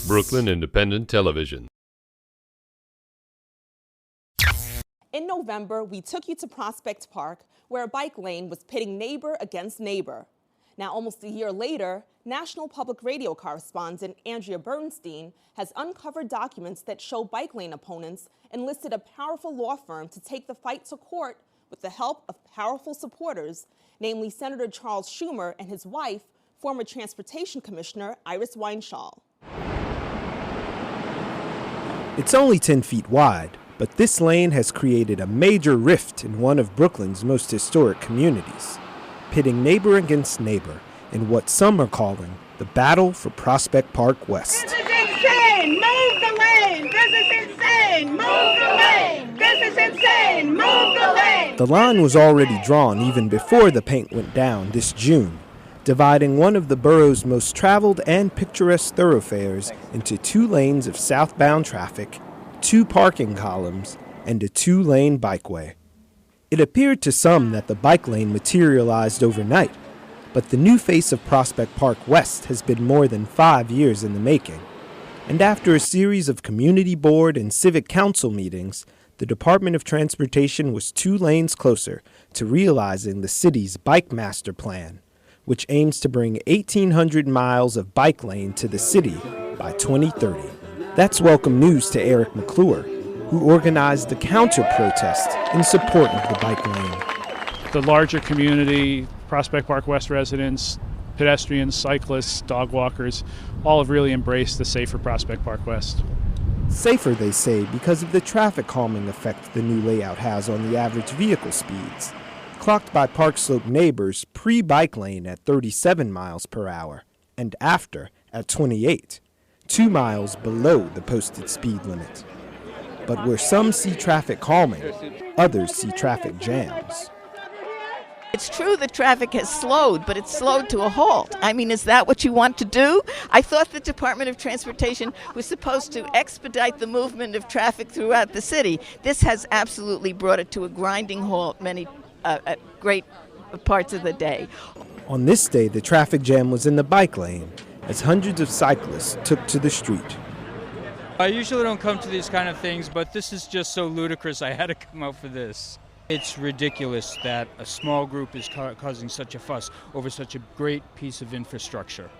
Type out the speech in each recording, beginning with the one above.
Brooklyn Independent Television. In November, we took you to Prospect Park, where a bike lane was pitting neighbor against neighbor. Now, almost a year later, National Public Radio correspondent Andrea Bernstein has uncovered documents that show bike lane opponents enlisted a powerful law firm to take the fight to court with the help of powerful supporters, namely Senator Charles Schumer and his wife, former Transportation Commissioner Iris Weinshall. It's only 10 feet wide, but this lane has created a major rift in one of Brooklyn's most historic communities, pitting neighbor against neighbor in what some are calling the battle for Prospect Park West. This is insane! Move the lane! This is insane! Move the lane! This is insane! Move the lane! The line was already drawn even before the paint went down this June, dividing one of the borough's most traveled and picturesque thoroughfares into 2 lanes of southbound traffic, 2 parking columns, and a 2-lane bikeway. It appeared to some that the bike lane materialized overnight, but the new face of Prospect Park West has been more than 5 years in the making. And after a series of community board and civic council meetings, the Department of Transportation was 2 lanes closer to realizing the city's bike master plan, which aims to bring 1,800 miles of bike lane to the city by 2030. That's welcome news to Eric McClure, who organized the counter-protest in support of the bike lane. The larger community, Prospect Park West residents, pedestrians, cyclists, dog walkers, all have really embraced the safer Prospect Park West. Safer, they say, because of the traffic calming effect the new layout has on the average vehicle speeds, clocked by Park Slope neighbors pre-bike lane at 37 miles per hour and after at 28, 2 miles below the posted speed limit. But where some see traffic calming, others see traffic jams. It's true that traffic has slowed, but it's slowed to a halt. I mean, is that what you want to do? I thought the Department of Transportation was supposed to expedite the movement of traffic throughout the city. This has absolutely brought it to a grinding halt many great parts of the day. On this day, the traffic jam was in the bike lane as hundreds of cyclists took to the street. I usually don't come to these kind of things, but this is just so ludicrous. I had to come out for this. It's ridiculous that a small group is causing such a fuss over such a great piece of infrastructure.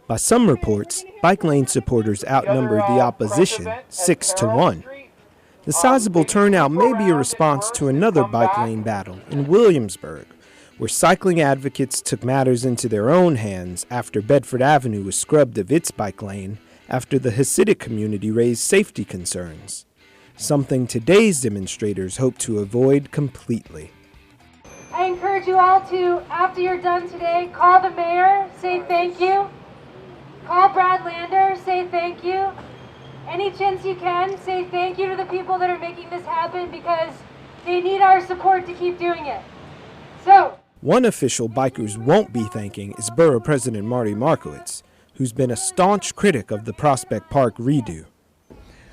By some reports, bike lane supporters outnumbered the opposition 6-1. The sizable turnout may be a response to another bike lane battle in Williamsburg, where cycling advocates took matters into their own hands after Bedford Avenue was scrubbed of its bike lane after the Hasidic community raised safety concerns, something today's demonstrators hope to avoid completely. I encourage you all to, after you're done today, call the mayor, say thank you. Call Brad Lander, say thank you. Any chance you can, say thank you to the people that are making this happen because they need our support to keep doing it. So, one official bikers won't be thanking is Borough President Marty Markowitz, who's been a staunch critic of the Prospect Park redo.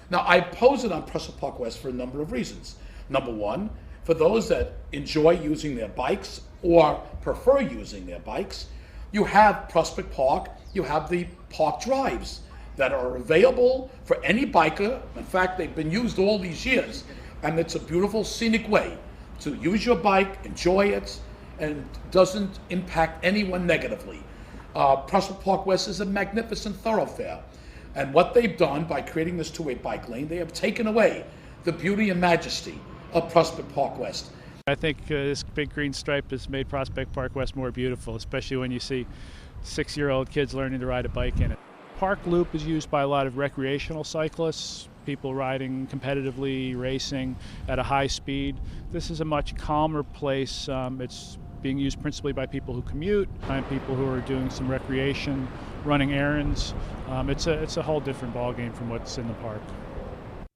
Now, I oppose it on Prospect Park West for a number of reasons. Number one, for those that enjoy using their bikes or prefer using their bikes, you have Prospect Park, you have the park drives that are available for any biker. In fact, they've been used all these years, and it's a beautiful scenic way to use your bike, enjoy it, and doesn't impact anyone negatively. Prospect Park West is a magnificent thoroughfare. And what they've done by creating this 2-way bike lane, they have taken away the beauty and majesty of Prospect Park West. I think this big green stripe has made Prospect Park West more beautiful, especially when you see 6-year-old kids learning to ride a bike in it. Park Loop is used by a lot of recreational cyclists, people riding competitively, racing at a high speed. This is a much calmer place. It's being used principally by people who commute and people who are doing some recreation, running errands. It's a whole different ballgame from what's in the park.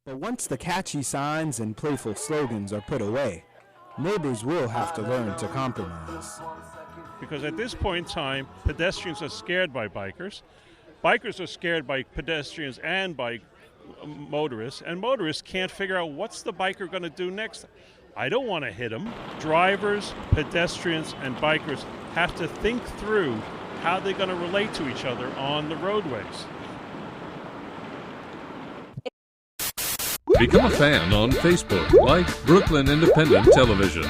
But once the catchy signs and playful slogans are put away, neighbors will have to learn to compromise. Because at this point in time, pedestrians are scared by bikers. Bikers are scared by pedestrians and by motorists, and motorists can't figure out what's the biker going to do next. I don't want to hit him. Drivers, pedestrians, and bikers have to think through how they're going to relate to each other on the roadways. Become a fan on Facebook, like Brooklyn Independent Television.